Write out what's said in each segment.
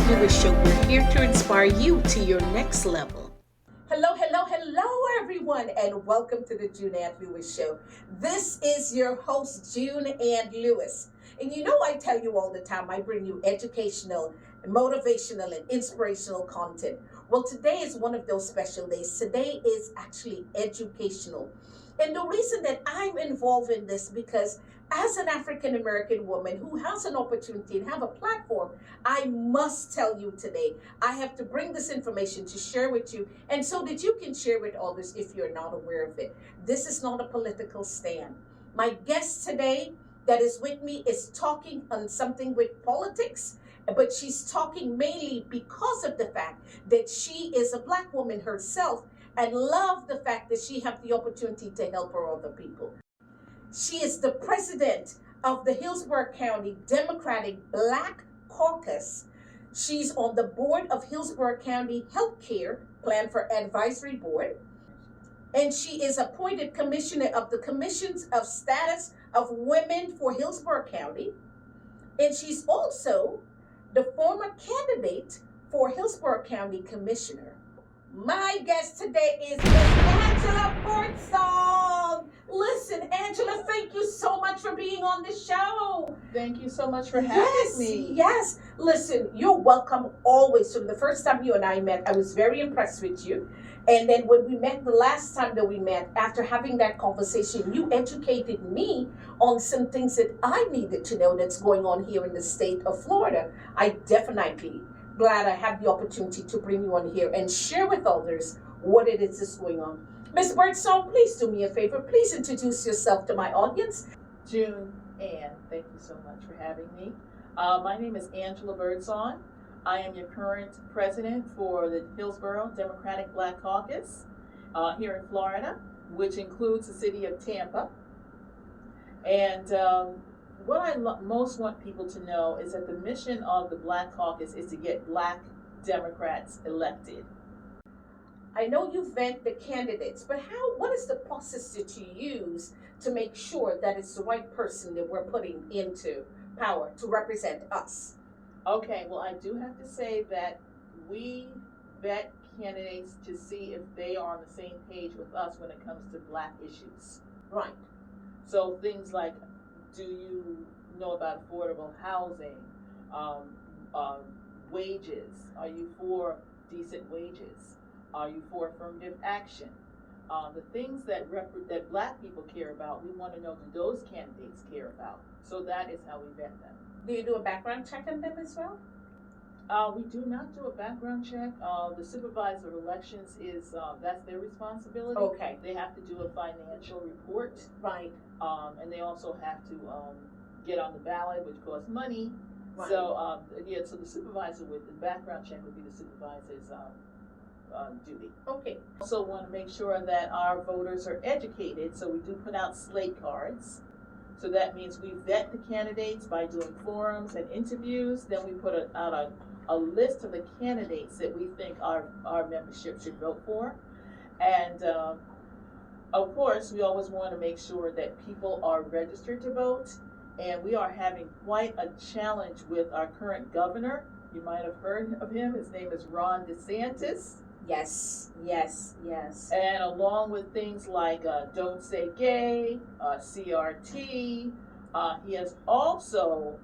Lewis Show. We're here to inspire you to your next level. Hello, everyone, and welcome to the Juneann Lewis Show. This is your host, Juneann Lewis. And you know, I tell you all the time, I bring you educational, motivational, and inspirational content. Well, today is one of those special days. Today is actually educational. And the reason that I'm involved in this because as an African American woman who has an opportunity and have a platform, I must tell you today, I have to bring this information to share with you and so that you can share with others if you're not aware of it. This is not a political stand. My guest today that is with me is talking on something with politics, but she's talking mainly because of the fact that she is a Black woman herself and love the fact that she have the opportunity to help her other people. She is the president of the Hillsborough County Democratic Black Caucus. She's on the board of Hillsborough County Healthcare Plan for Advisory Board. And she is appointed commissioner of the Commissions of Status of Women for Hillsborough County. And she's also the former candidate for Hillsborough County Commissioner. My guest today is Miss Angela Birdsong. Listen, Angela, thank you so much for being on the show. Thank you so much for having me. Yes. Listen, you're welcome always. From the first time you and I met, I was very impressed with you. And then when we met the last time that we met, after having that conversation, you educated me on some things that I needed to know that's going on here in the state of Florida. I definitely glad I have the opportunity to bring you on here and share with others what it is that's going on. Miss Birdsong, please do me a favor. Please introduce yourself to my audience. Juneann, thank you so much for having me. My name is Angela Birdsong. I am your current president for the Hillsborough Democratic Black Caucus here in Florida, which includes the city of Tampa. And what I most want people to know is that the mission of the Black Caucus is to get Black Democrats elected. I know you vet the candidates, but what is the process that you use to make sure that it's the right person that we're putting into power to represent us? Okay, well, I do have to say that we vet candidates to see if they are on the same page with us when it comes to Black issues. Right. So things like, do you know about affordable housing, wages? Are you for decent wages? Are you for affirmative action? The things that Black people care about, we want to know, do those candidates care about? So that is how we vet them. Do you do a background check on them as well? We do not do a background check. The supervisor of elections that's their responsibility. Okay. They have to do a financial report. Right. And they also have to get on the ballot, which costs money. Right. So so the supervisor with the background check would be the supervisor's duty. Okay. Also want to make sure that our voters are educated, so we do put out slate cards. So that means we vet the candidates by doing forums and interviews. Then we put out a list of the candidates that we think our membership should vote for. And of course, we always want to make sure that people are registered to vote. And we are having quite a challenge with our current governor. You might have heard of him. His name is Ron DeSantis. Yes. And along with things like Don't Say Gay, CRT, he has also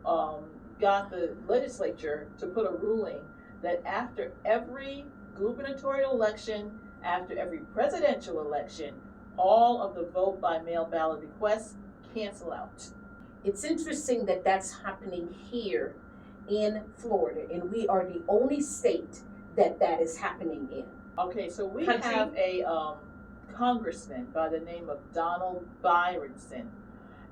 got the legislature to put a ruling that after every gubernatorial election, after every presidential election, all of the vote by mail ballot requests cancel out. It's interesting that that's happening here in Florida, and we are the only state that is happening in. Okay, so we have a congressman by the name of Donald Byronson,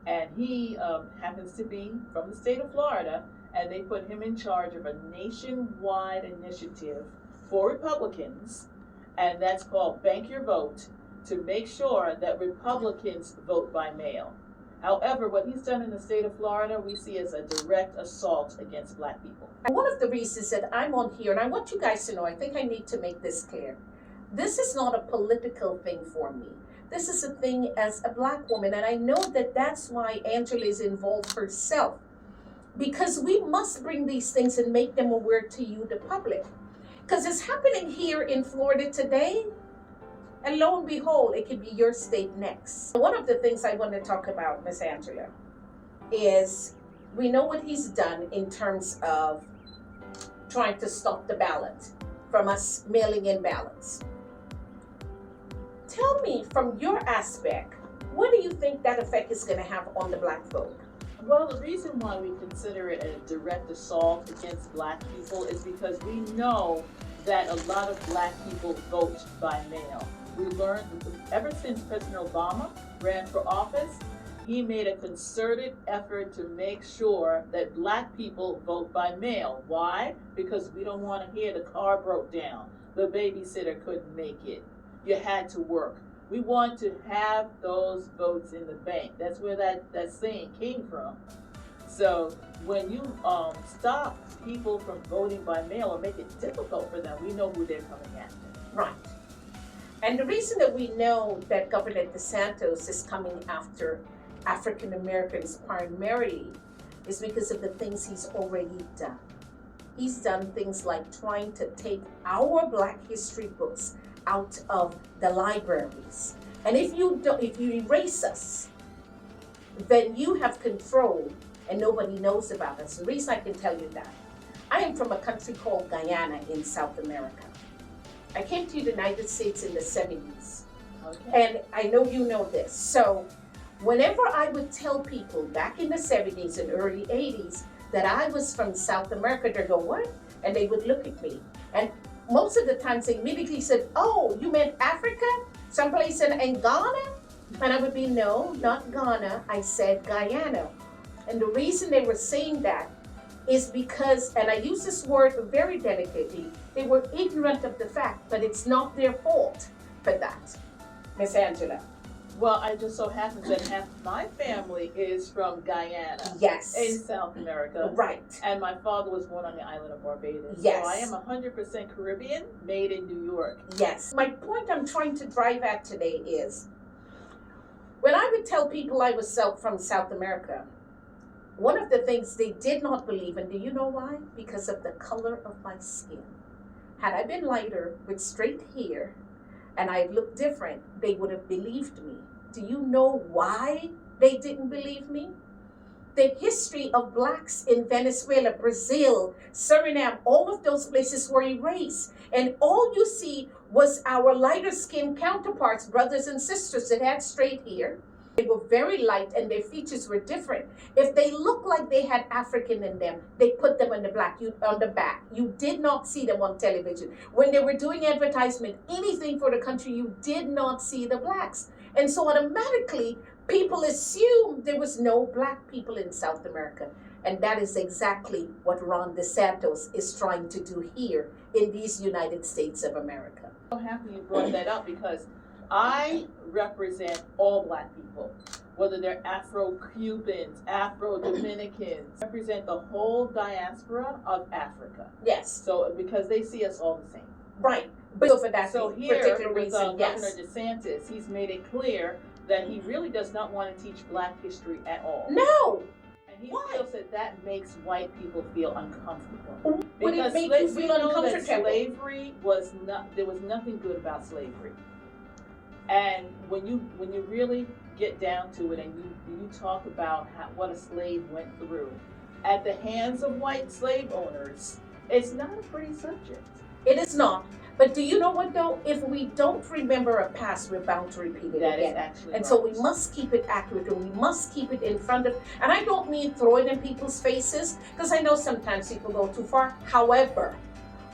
and he happens to be from the state of Florida, and they put him in charge of a nationwide initiative for Republicans, and that's called Bank Your Vote, to make sure that Republicans vote by mail. However, what he's done in the state of Florida, we see as a direct assault against Black people. One of the reasons that I'm on here, and I want you guys to know, I think I need to make this clear. This is not a political thing for me. This is a thing as a Black woman, and I know that that's why Angela is involved herself. because we must bring these things and make them aware to you, the public. Because it's happening here in Florida today, and lo and behold, it could be your state next. One of the things I want to talk about, Miss Angela, is we know what he's done in terms of trying to stop the ballot from us mailing in ballots. Tell me, from your aspect, what do you think that effect is going to have on the Black vote? Well, the reason why we consider it a direct assault against Black people is because we know that a lot of Black people vote by mail. We learned ever since President Obama ran for office, he made a concerted effort to make sure that Black people vote by mail. Why? Because we don't want to hear the car broke down, the babysitter couldn't make it, you had to work. We want to have those votes in the bank. That's where that saying came from. So when you stop people from voting by mail or make it difficult for them, we know who they're coming after. Right. And the reason that we know that Governor DeSantis is coming after African Americans primarily is because of the things he's already done. He's done things like trying to take our Black history books out of the libraries. And if you erase us, then you have control and nobody knows about us. The reason I can tell you that, I am from a country called Guyana in South America. I came to the United States in the 70s. Okay. And I know you know this. So whenever I would tell people back in the 70s and early 80s that I was from South America, they'd go, what? And they would look at me. And most of the times they immediately said, oh, you meant Africa? Someplace in Ghana? And I would be, no, not Ghana. I said Guyana. And the reason they were saying that is because, and I use this word very delicately, they were ignorant of the fact, but it's not their fault for that. Miss Angela. Well, I just so happens that half my family is from Guyana. Yes. In South America. Right. And my father was born on the island of Barbados. Yes. So I am 100% Caribbean, made in New York. Yes. My point I'm trying to drive at today is, when I would tell people I was from South America, one of the things they did not believe, and do you know why? Because of the color of my skin. Had I been lighter with straight hair and I looked different, they would have believed me. Do you know why they didn't believe me? The history of Blacks in Venezuela, Brazil, Suriname, all of those places were erased. And all you see was our lighter skinned counterparts, brothers and sisters that had straight hair. They were very light and their features were different. If they looked like they had African in them, they put them on the back. You did not see them on television. When they were doing advertisement, anything for the country, you did not see the Blacks. And so automatically, people assumed there was no Black people in South America. And that is exactly what Ron DeSantis is trying to do here in these United States of America. I'm happy you brought that up because I represent all Black people, whether they're Afro-Cubans, Afro-Dominicans, represent the whole diaspora of Africa. Yes. So because they see us all the same. Right. But for that so here, particular with reason, yes. Governor DeSantis, he's made it clear that he really does not want to teach Black history at all. No. And he Why? feels that makes white people feel uncomfortable. Would it make you feel uncomfortable? Slavery was not, there was nothing good about slavery. And when you really get down to it and you talk about what a slave went through at the hands of white slave owners, it's not a pretty subject. It is not. But do you know what though? If we don't remember a past, we're bound to repeat it That again. is actually and right. so we must keep it accurate and we must keep it in front of, and I don't mean throw it in people's faces, because I know sometimes people go too far. However,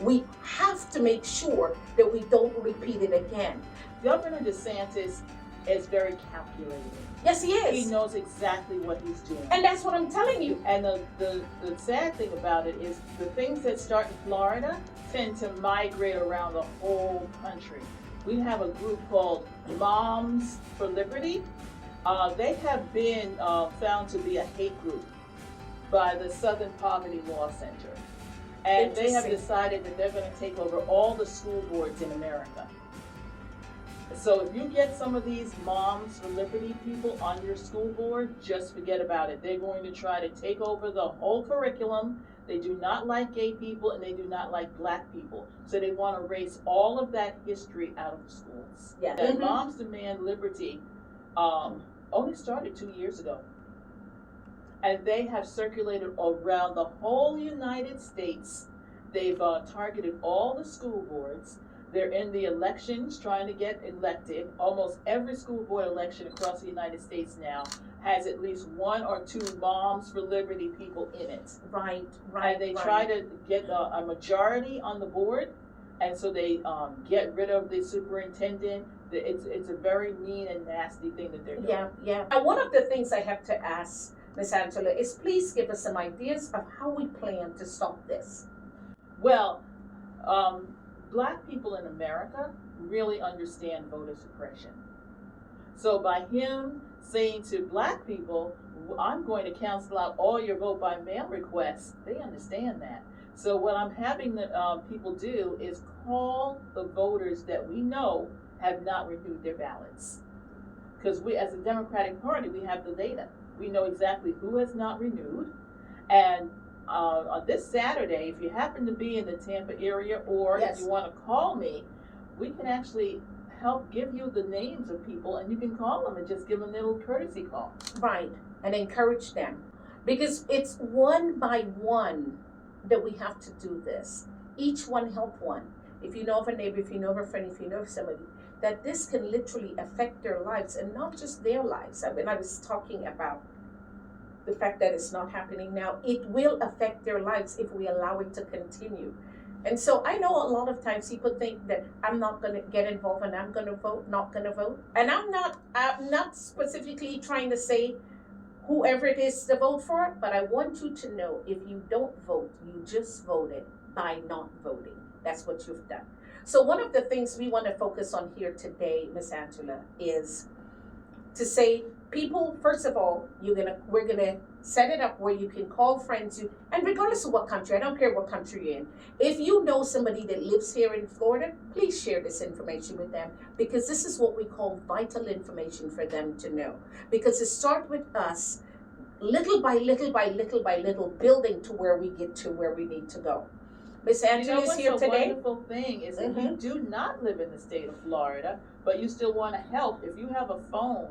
we have to make sure that we don't repeat it again. Governor DeSantis is very calculated. Yes, he is. He knows exactly what he's doing. And that's what I'm telling you. And the sad thing about it is the things that start in Florida tend to migrate around the whole country. We have a group called Moms for Liberty. They have been found to be a hate group by the Southern Poverty Law Center. And they have decided that they're going to take over all the school boards in America. So if you get some of these Moms for Liberty people on your school board, just forget about it. They're going to try to take over the whole curriculum. They do not like gay people and they do not like black people. So they want to erase all of that history out of the schools. Yeah. That Moms Demand Liberty only started 2 years ago. And they have circulated around the whole United States. They've targeted all the school boards. They're in the elections trying to get elected. Almost every school board election across the United States now has at least 1 or 2 Moms for Liberty people in it. Right. And they try to get a majority on the board, and so they get rid of the superintendent. It's a very mean and nasty thing that they're doing. Yeah. And one of the things I have to ask Ms. Angela is please give us some ideas of how we plan to stop this. Well, black people in America really understand voter suppression. So by him saying to black people, I'm going to cancel out all your vote by mail requests, they understand that. So what I'm having the people do is call the voters that we know have not renewed their ballots. Because we, as a Democratic Party, we have the data. We know exactly who has not renewed. And on this Saturday, if you happen to be in the Tampa area, or if you want to call me, we can actually help give you the names of people, and you can call them and just give them a little courtesy call. Right, and encourage them. Because it's one by one that we have to do this. Each one help one. If you know of a neighbor, if you know of a friend, if you know of somebody, that this can literally affect their lives, and not just their lives. I mean, I was talking about the fact that it's not happening now. It will affect their lives if we allow it to continue. And so I know a lot of times people think that I'm not going to get involved and I'm going to vote, not going to vote. And I'm not specifically trying to say whoever it is to vote for, but I want you to know if you don't vote, you just voted by not voting. That's what you've done. So one of the things we want to focus on here today, Ms. Angela, is to say, people, first of all, we're gonna set it up where you can call friends, and regardless of what country, I don't care what country you're in, if you know somebody that lives here in Florida, please share this information with them, because this is what we call vital information for them to know. Because it starts with us, little by little by little by little, building to where we get to where we need to go. Ms. Angela is here today. The wonderful thing is that you do not live in the state of Florida, but you still want to help. If you have a phone,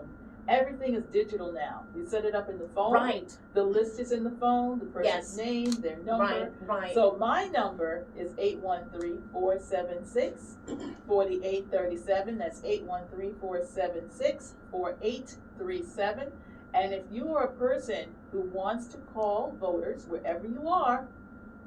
everything is digital now. You set it up in the phone. Right. The list is in the phone, the person's name, their number. Right. So my number is 813-476-4837. That's 813-476-4837. And if you are a person who wants to call voters wherever you are,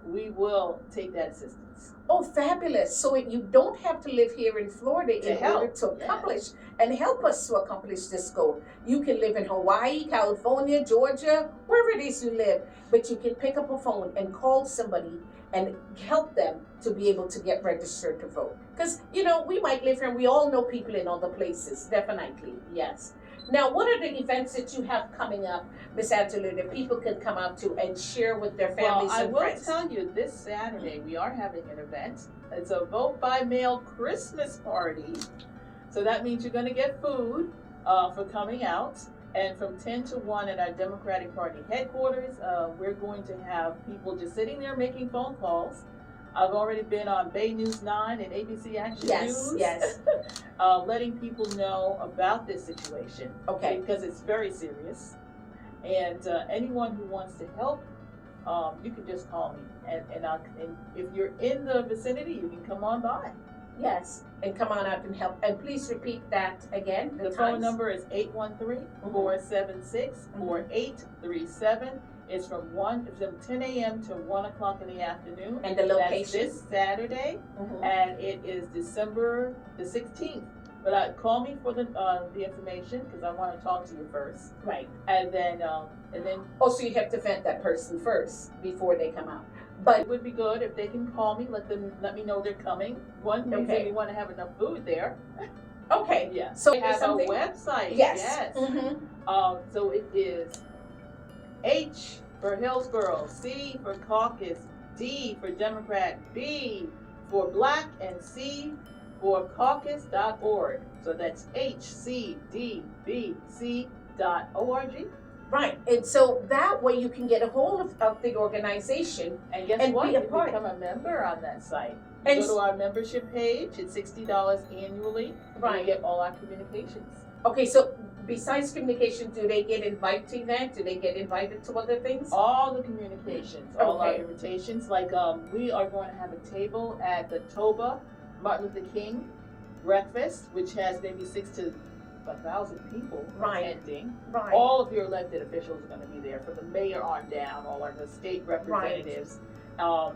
we will take that assistance. Oh, fabulous. So you don't have to live here in Florida in order to accomplish and help us to accomplish this goal. You can live in Hawaii, California, Georgia, wherever it is you live, but you can pick up a phone and call somebody and help them to be able to get registered to vote. Because, we might live here and we all know people in other places, definitely, yes. Now, what are the events that you have coming up, Ms. Angela, that people can come out to and share with their families and friends? I will tell you, this Saturday we are having an event. It's a vote by mail Christmas party. So that means you're going to get food for coming out. And from 10 to 1 at our Democratic Party headquarters, we're going to have people just sitting there making phone calls. I've already been on Bay News 9 and ABC Action News. Yes. Letting people know about this situation. Okay. Because it's very serious. And anyone who wants to help, you can just call me. And if you're in the vicinity, you can come on by. Yes, and come on out and help. And please repeat that again. The phone number is 813-476-4837. It's from 10 a.m. to 1 o'clock in the afternoon. And the location? That's this Saturday, and it is December the 16th. But call me for the information, because I want to talk to you first. Right. And then. Oh, so you have to vet that person first before they come out. But it would be good if they can call me, let me know they're coming. One reason we want to have enough food there. Okay. Yeah. So we have a website. Yes. So it is H for Hillsborough, C for Caucus, D for Democrat, B for Black, and C for caucus.org. So that's HCDBC.org. Right. And so that way you can get a hold of the organization. And guess And what? be a You part. become a member on that site. And Go to our membership page. It's $60 annually. Right. And you get all our communications. Okay, so besides communication, do they get invited to events? Do they get invited to other things? All the communications, all our Okay. invitations. Like we are going to have a table at the Toba Martin Luther King breakfast, which has maybe 6,000 to 1,000 people Right. attending. Right. All of your elected officials are going to be there, from the mayor on down, all of the state representatives.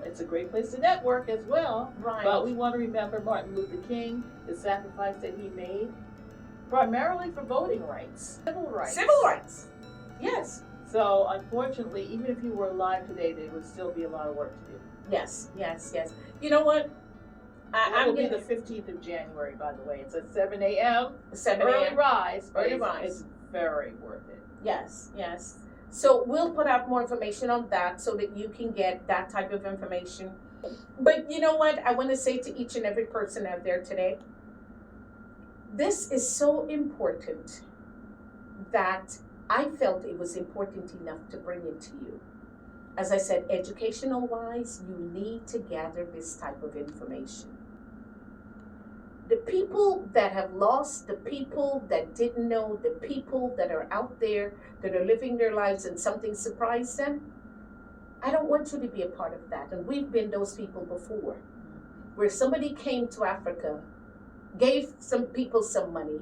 It's a great place to network as well. Right. But we want to remember Martin Luther King, the sacrifice that he made, primarily for voting rights, civil rights. Civil rights. Yes. So unfortunately, even if you were alive today, there would still be a lot of work to do. Yes. Yes. Yes. You know what? It will be gonna- the 15th of January, by the way. It's at 7 a.m. 7 Early a.m. rise. But Early it's, rise. It's very worth it. Yes. Yes. So we'll put out more information on that so that you can get that type of information. But you know what? I want to say to each and every person out there today, this is so important that I felt it was important enough to bring it to you. As I said, educational wise, you need to gather this type of information. The people that have lost, the people that didn't know, the people that are out there that are living their lives and something surprised them, I don't want you to be a part of that. And we've been those people before, where somebody came to Africa, gave some people some money,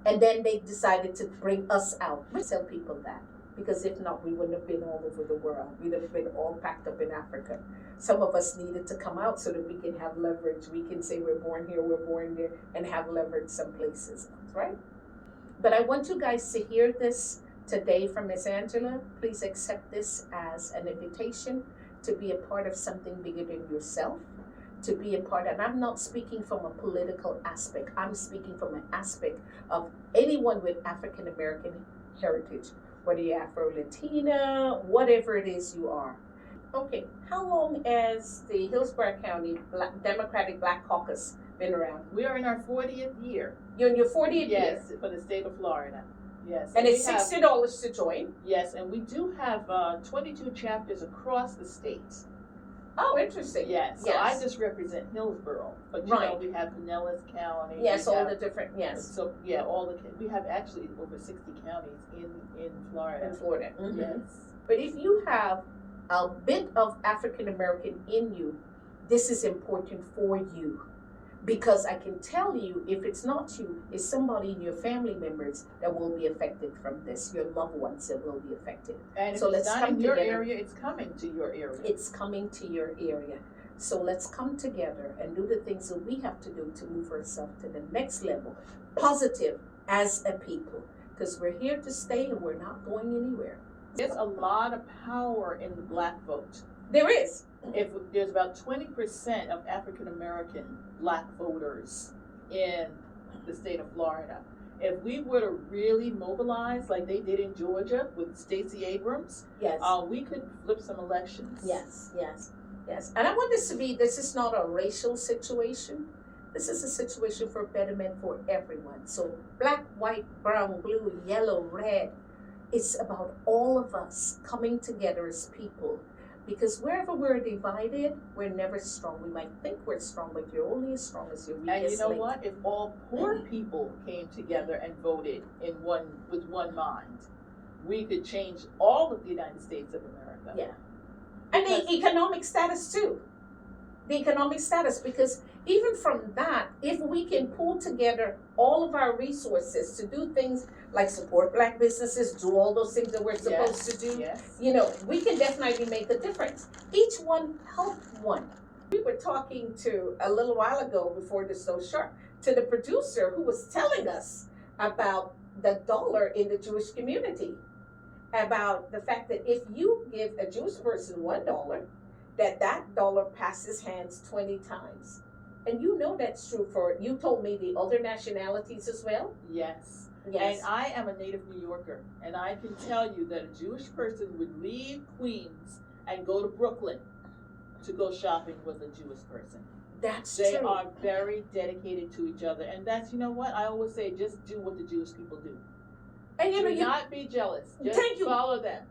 and then they decided to bring us out. We tell people that, because if not, we wouldn't have been all over the world. We'd have been all packed up in Africa. Some of us needed to come out so that we can have leverage. We can say we're born here, we're born there, and have leverage some places, right? But I want you guys to hear this today from Miss Angela. Please accept this as an invitation to be a part of something bigger than yourself, to be a part, and I'm not speaking from a political aspect. I'm speaking from an aspect of anyone with African American heritage, whether you're Afro-Latina, whatever it is you are. Okay, how long has the Hillsborough County Democratic Black Caucus been around? We are in our 40th year. You're in your 40th year? Yes, for the state of Florida. Yes. And it's we have- $60 to join? Yes, and we do have 22 chapters across the state. Oh, interesting. Yes. So Yes. I just represent Hillsborough, but you know Right. we have Pinellas County. Yes, we all have- the different, yes, So yeah, we have actually over 60 counties in Florida. in Florida. Mhm. Yes. But if you have a bit of African American in you, this is important for you. Because I can tell you, if it's not you, it's somebody in your family members that will be affected from this, your loved ones that will be affected. And So if it's let's not come in your together. area, it's coming to your area. It's coming to your area. So let's come together and do the things that we have to do to move ourselves to the next level, positive as a people. Because we're here to stay and we're not going anywhere. There's a lot of power in the black vote. There is. If there's about 20% of African American black voters in the state of Florida, if we were to really mobilize like they did in Georgia with Stacey Abrams, Yes. we could flip some elections. Yes, yes, yes. And I want this is not a racial situation. This is a situation for betterment for everyone. So black, white, brown, blue, yellow, red. It's about all of us coming together as people. Because wherever we're divided, we're never strong. We might think we're strong, but you're only as strong as your weakest And you know link. what? If all poor people came together and voted with one mind, we could change all of the United States of America. Yeah. And Because- the economic status too. The economic status, because even from that, if we can pull together all of our resources to do things like support black businesses, do all those things that we're supposed to do, Yes. you know, we can definitely make a difference. Each one help one. We were talking to a little while ago before the show sharp to the producer who was telling us about the dollar in the Jewish community, about the fact that if you give a Jewish person $1, that dollar passes hands 20 times. And you know that's true for, you told me, the other nationalities as well? Yes. Yes. And I am a native New Yorker, and I can tell you that a Jewish person would leave Queens and go to Brooklyn to go shopping with a Jewish person. That's They true. are very dedicated to each other, and that's, you know what, I always say, just do what the Jewish people do. And Do not be jealous. Just Thank you. follow them.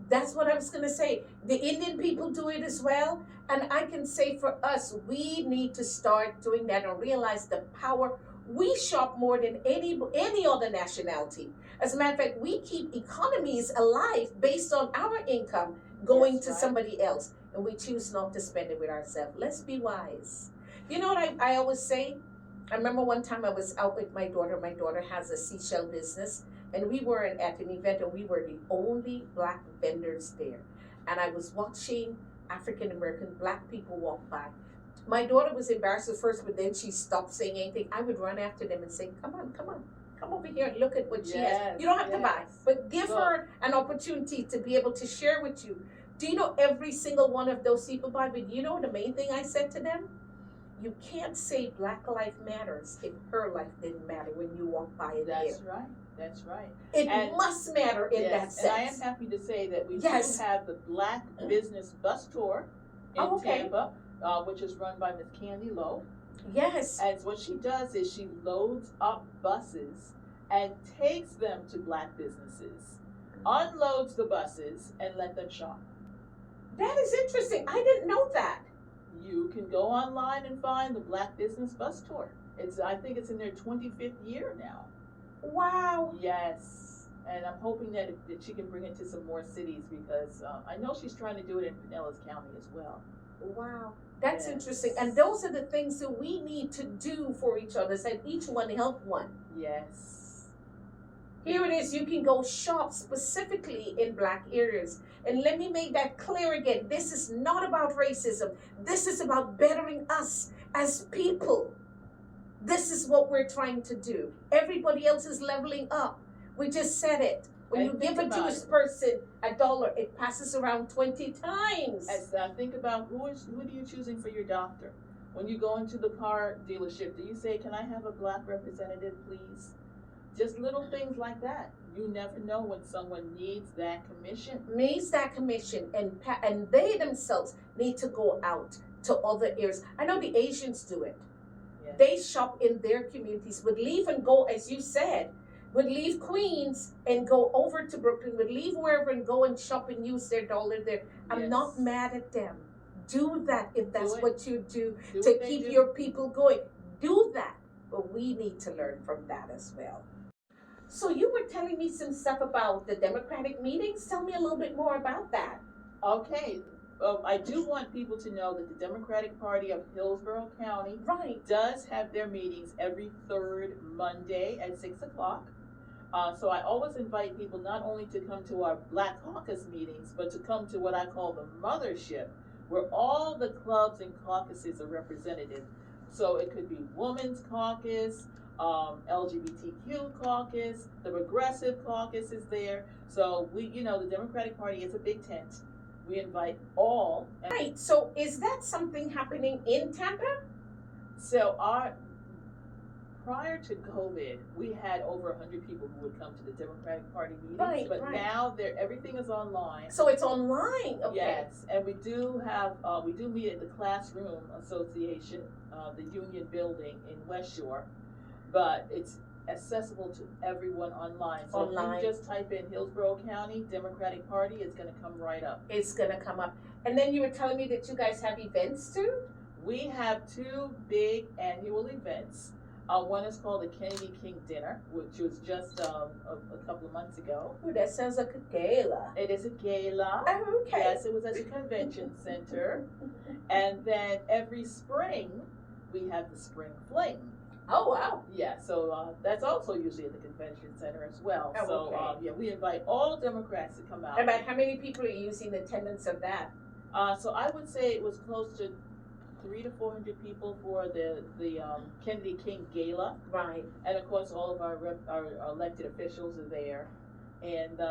That's what I was going to say. The Indian people do it as well. And I can say for us, we need to start doing that and realize the power. We shop more than any other nationality. As a matter of fact, we keep economies alive based on our income going That's to right. somebody else. And we choose not to spend it with ourselves. Let's be wise. You know what I always say? I remember one time I was out with my daughter. My daughter has a seashell business. And we were at an event, and we were the only black vendors there. And I was watching African American black people walk by. My daughter was embarrassed at first, but then she stopped saying anything. I would run after them and say, come on, come over here and look at what she has. You don't have to buy, but give her an opportunity to be able to share with you. Do you know every single one of those people buy? But you know the main thing I said to them? You can't say Black life matters if her life didn't matter when you walk by it. That's right. That's right. It must matter in that sense. And I am happy to say that we do have the Black Business Bus Tour in Tampa, which is run by Miss Candy Lowe. Yes. And what she does is she loads up buses and takes them to Black businesses, unloads the buses, and let them shop. That is interesting. I didn't know that. You can go online and find the Black Business Bus Tour. I think it's in their 25th year now. Wow. Yes. And I'm hoping that she can bring it to some more cities, because I know she's trying to do it in Pinellas County as well. Wow. That's interesting. And those are the things that we need to do for each other, and each one help one. Yes. Here it is. You can go shop specifically in Black areas. And let me make that clear again. This is not about racism. This is about bettering us as people. This is what we're trying to do. Everybody else is leveling up. We just said it. When you give a Jewish person $1, it passes around 20 times. As I think about who are you choosing for your doctor? When you go into the car dealership, do you say, "Can I have a Black representative, please?" Just little things like that. You never know when someone needs that commission. And they themselves need to go out to other areas. I know the Asians do it. Yes. They shop in their communities, would leave and go, as you said, would leave Queens and go over to Brooklyn, would leave wherever and go and shop and use their dollar there. I'm not mad at them. Do that if that's what you do to keep your people going. Do that. But we need to learn from that as well. So you were telling me some stuff about the Democratic meetings. Tell me a little bit more about that. Okay. I do want people to know that the Democratic Party of Hillsborough County does have their meetings every third Monday at 6 o'clock. So I always invite people not only to come to our Black Caucus meetings, but to come to what I call the mothership, where all the clubs and caucuses are represented. So it could be Women's Caucus, LGBTQ caucus, the Progressive Caucus is there. So the Democratic Party is a big tent. We invite all. Right. So is that something happening in Tampa? So prior to COVID, we had over 100 people who would come to the Democratic Party meetings. But now everything is online. So it's online. Okay. Yes, and we do meet at the Classroom Association, the Union Building in West Shore, but it's accessible to everyone online. So if you just type in Hillsborough County Democratic Party, it's going to come right up. It's going to come up. And then you were telling me that you guys have events too? We have 2 big annual events. One is called the Kennedy King Dinner, which was just a couple of months ago. Oh, that sounds like a gala. It is a gala. Oh, okay. Yes, it was at the convention center. And then every spring, we have the Spring Fling. Oh, wow. Yeah, so that's also usually at the convention center as well. Oh, so, we invite all Democrats to come out. About how many people are using the attendance of that? So I would say it was close to 300 to 400 people for the Kennedy King Gala. Right. And of course, all of our elected officials are there. And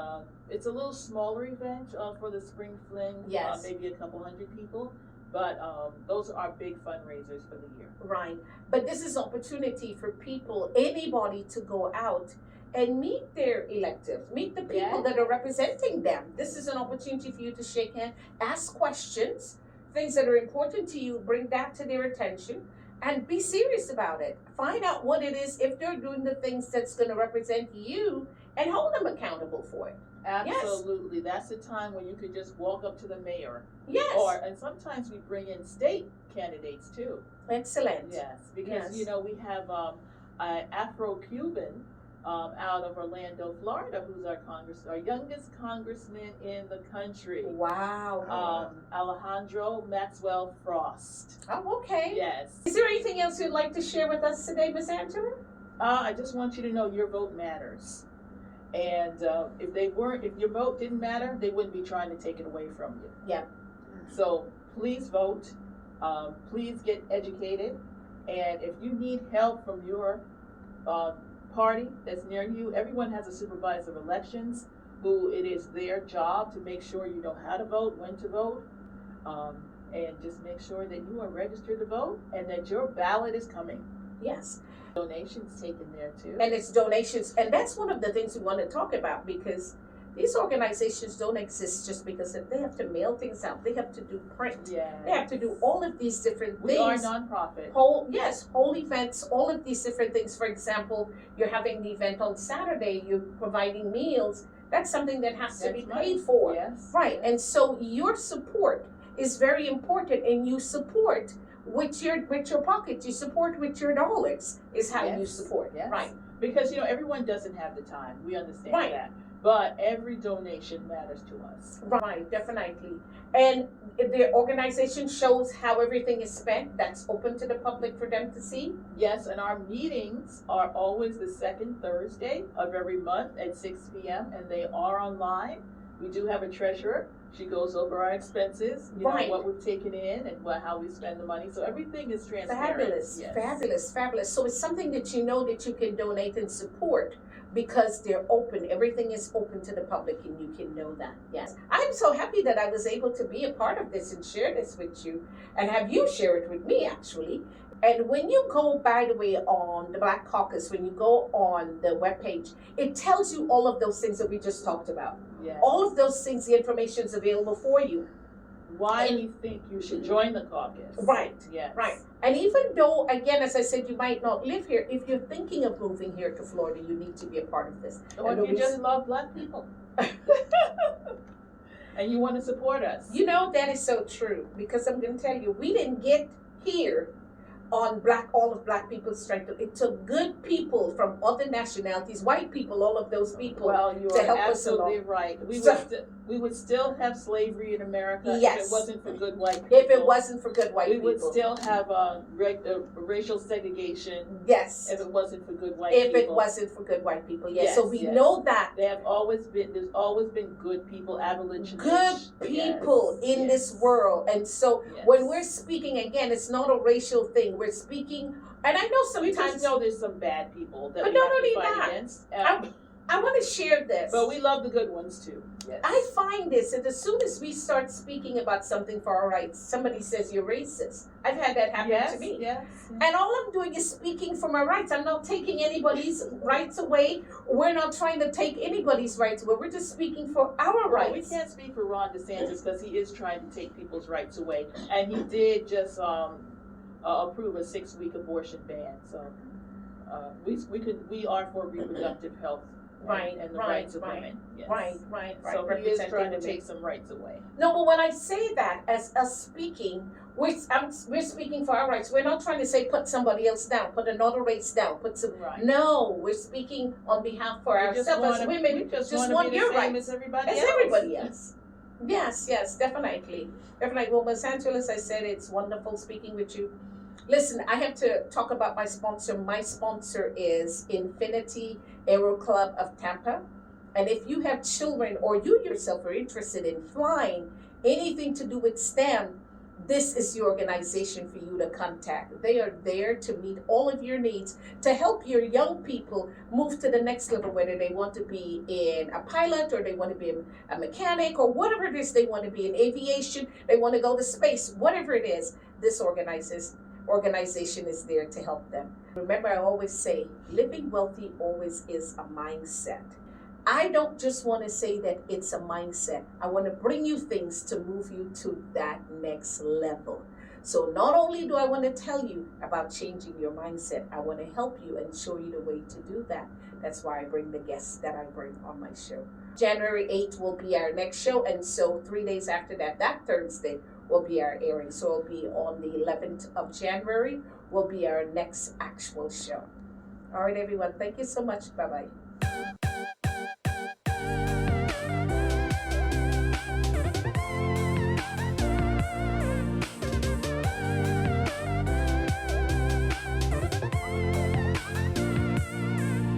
it's a little smaller event for the Spring Fling. Yes. Maybe a couple hundred people. But those are our big fundraisers for the year. Right. But this is an opportunity for people, anybody, to go out and meet their electives, meet the people that are representing them. This is an opportunity for you to shake hands, ask questions, things that are important to you, bring that to their attention and be serious about it. Find out what it is, if they're doing the things that's going to represent you, and hold them accountable for it. Absolutely. Yes. That's the time when you could just walk up to the mayor. Yes. And sometimes we bring in state candidates too. Excellent. Yes, because we have an Afro-Cuban out of Orlando, Florida, who's our youngest congressman in the country. Wow. Alejandro Maxwell Frost. Oh, okay. Yes. Is there anything else you'd like to share with us today, Miss Angela? I just want you to know your vote matters. And if your vote didn't matter, they wouldn't be trying to take it away from you. Yeah. So please vote. Please get educated. And if you need help from your party that's near you, everyone has a supervisor of elections who it is their job to make sure you know how to vote, when to vote, and just make sure that you are registered to vote and that your ballot is coming. Yes. Donations taken there too. And it's donations, and that's one of the things we want to talk about, because these organizations don't exist just because they have to mail things out. They have to do print. Yes. They have to do all of these different things. We are nonprofit. Whole events, all of these different things. For example, you're having the event on Saturday, you're providing meals. That's something that has to be paid for. Yes. Right. And so your support is very important, and you support with your pocket. You support with your dollars is how you support. Yes. Right. Because everyone doesn't have the time. We understand that. But every donation matters to us. Right, definitely. And the organization shows how everything is spent. That's open to the public for them to see. Yes, and our meetings are always the second Thursday of every month at 6 p.m. and they are online. We do have a treasurer. She goes over our expenses, what we've taken in and how we spend the money. So everything is transparent. Fabulous, yes. Fabulous. So it's something that you know that you can donate and support, because they're open. Everything is open to the public, and you can know that. Yes. I'm so happy that I was able to be a part of this and share this with you, and have you share it with me, actually. And when you go, by the way, on the Black Caucus, when you go on the webpage, it tells you all of those things that we just talked about. Yes. All of those things, the information is available for you. Why we think you should join the caucus. Right. Yes. Right. And even though, again, as I said, you might not live here, if you're thinking of moving here to Florida, you need to be a part of this. Or if you just love Black people. And you want to support us. That is so true, because I'm going to tell you, we didn't get here on all of Black people's strength. It took good people from other nationalities, white people, all of those people, to help us along. Absolutely right. We would still have slavery in America if it wasn't for good white people. If it wasn't for good white people. We would still have racial segregation. Yes. If it wasn't for good white people. If it wasn't for good white people, yes. So we know that. There's always been good people, abolitionists. Good people in this world. And so when we're speaking, again, it's not a racial thing. We're speaking, and I know sometimes. We just know there's some bad people that but we not have only to fight that. against. I want to share this. But we love the good ones too. Yes. I find this, and as soon as we start speaking about something for our rights, somebody says you're racist. I've had that happen to me. Yes. And all I'm doing is speaking for my rights. I'm not taking anybody's rights away. We're not trying to take anybody's rights away. We're just speaking for our rights. We can't speak for Ron DeSantis because he is trying to take people's rights away. And he did just approve a 6-week abortion ban. So we are for reproductive health. And the rights of women. Yes. Right. So he is trying to take some rights away. No, but when I say that, as us speaking, we're speaking for our rights. We're not trying to say put somebody else down, put another race down, No, we're speaking on behalf for ourselves as women. We just want to be your the same rights as everybody else. Yes, definitely. Well, Ms. Angeles, I said it's wonderful speaking with you. Listen, I have to talk about my sponsor. My sponsor is Infinity Aero Club of Tampa. And if you have children or you yourself are interested in flying, anything to do with STEM, this is the organization for you to contact. They are there to meet all of your needs, to help your young people move to the next level, whether they want to be in a pilot or they want to be a mechanic or whatever it is they want to be in aviation, they want to go to space, whatever it is, this organization is there to help them. Remember, I always say, living wealthy always is a mindset. I don't just want to say that it's a mindset. I want to bring you things to move you to that next level. So not only do I want to tell you about changing your mindset, I want to help you and show you the way to do that. That's why I bring the guests that I bring on my show. January 8th will be our next show, and so 3 days after that, that Thursday, will be our airing. So it'll be on the 11th of January, will be our next actual show. All right, everyone. Thank you so much. Bye-bye.